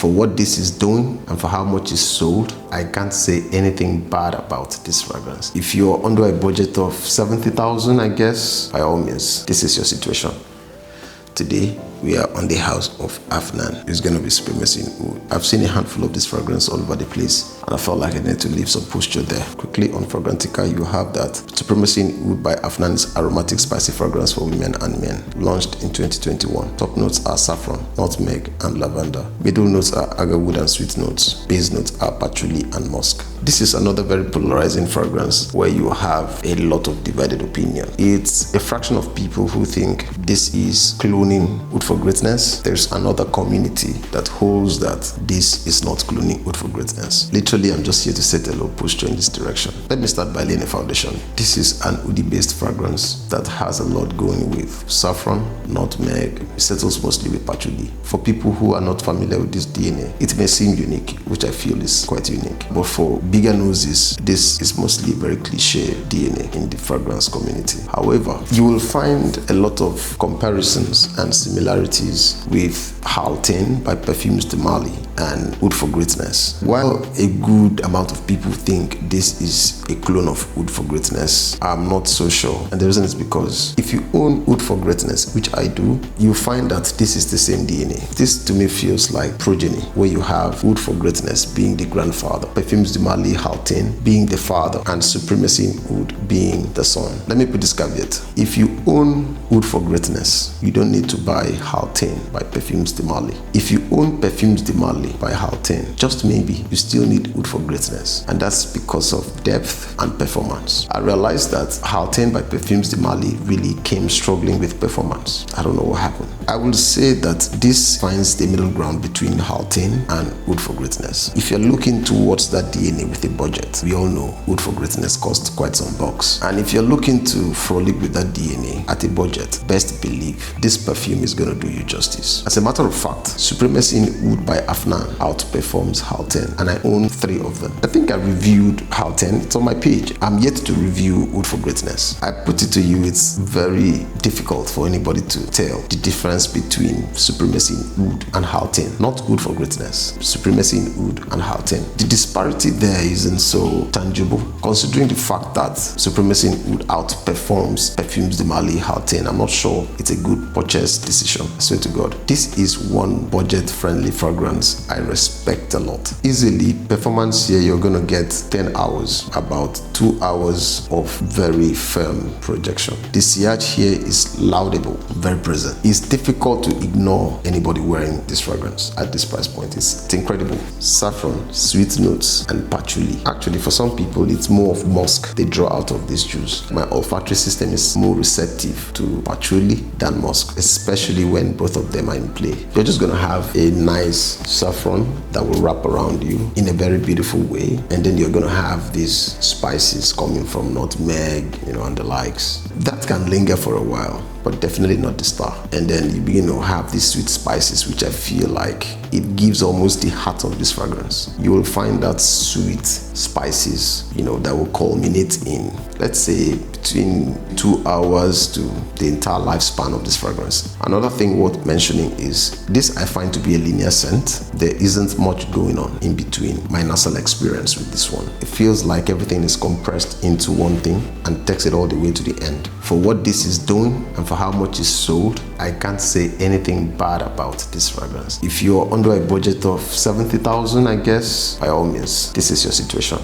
For what this is doing and for how much it's sold, I can't say anything bad about this fragrance. If you're under a budget of 70,000, I guess, by all means, this is your situation. Today, we are on the house of Afnan. It's going to be Supremacy in Oud. I've seen a handful of this fragrance all over the place, and I felt like I needed to leave some posture there. Quickly on Fragrantica, you have that Supremacy in Oud by Afnan is aromatic spicy fragrance for women and men. Launched in 2021. Top notes are saffron, nutmeg, and lavender. Middle notes are agarwood and sweet notes. Base notes are patchouli and musk. This is another very polarizing fragrance where you have a lot of divided opinion. It's a fraction of people who think this is cloning oud for greatness. There's another community that holds that this is not cloning oud for greatness. Literally, I'm just here to set a low posture in this direction. Let me start by laying a foundation. This is an oudi-based fragrance that has a lot going with saffron, nutmeg. It settles mostly with patchouli. For people who are not familiar with this DNA, it may seem unique, which I feel is quite unique. But for bigger noses, this is mostly very cliche DNA in the fragrance community. However, you will find a lot of comparisons and similarities with Halten by Perfume's de Mali and Oud for Greatness. While a good amount of people think this is a clone of Oud for Greatness, I'm not so sure. And the reason is because if you own Oud for Greatness, which I do, you find that this is the same DNA. This to me feels like progeny, where you have Oud for Greatness being the grandfather, Perfume's de Mali Halten being the father, and Supremacy in Oud being the son. Let me put this caveat. If you own Oud for Greatness, you don't need to buy Halten by Perfume's de Mali. If you own Perfume's de Mali by Halten, just maybe you still need Oud for Greatness, and that's because of depth and performance. I realized that Halten by Perfume's de Mali really came struggling with performance. I don't know what happened. I will say that this finds the middle ground between Halten and Oud for Greatness. If you're looking towards that DNA with a budget, we all know Oud for Greatness costs quite some bucks. And if you're looking to frolic with that DNA at a budget, best believe this perfume is going to do you justice. As a matter of fact, Supremacy in Oud by Afnan outperforms Halten, and I own 3 of them. I think I reviewed Halten. It's on my page. I'm yet to review Oud for Greatness. I put it to you, it's very difficult for anybody to tell the difference between Supremacy in Oud and Halten. Not Oud for Greatness, Supremacy in Oud and Halten. The disparity there isn't so tangible, considering the fact that Supremacy in Oud outperforms Perfume's de Mali Halten. I'm not sure it's a good purchase decision. I swear to God. This is one budget-friendly fragrance I respect a lot. Easily, performance here, you're gonna get 10 hours, about 2 hours of very firm projection. The Silage here is laudable, very present. It's difficult to ignore anybody wearing this fragrance at this price point. It's incredible. Saffron, sweet notes, and patchouli. Actually, for some people, it's more of musk they draw out of this juice. My olfactory system is more receptive to patchouli than musk, especially when both of them are in play. You're just gonna have a nice saffron that will wrap around you in a very beautiful way, and then you're gonna have these spices coming from nutmeg, and the likes. That can linger for a while, but definitely not the star. And then you begin to have these sweet spices, which I feel like it gives almost the heart of this fragrance. You will find that sweet spices, that will culminate in, let's say, between 2 hours to the entire lifespan of this fragrance. Another thing worth mentioning is this I find to be a linear scent. There isn't much going on in between my nasal experience with this one. It feels like everything is compressed into one thing and takes it all the way to the end. For what this is doing and for how much is sold, I can't say anything bad about this fragrance. If you're under a budget of 70,000, I guess, by all means, this is your situation.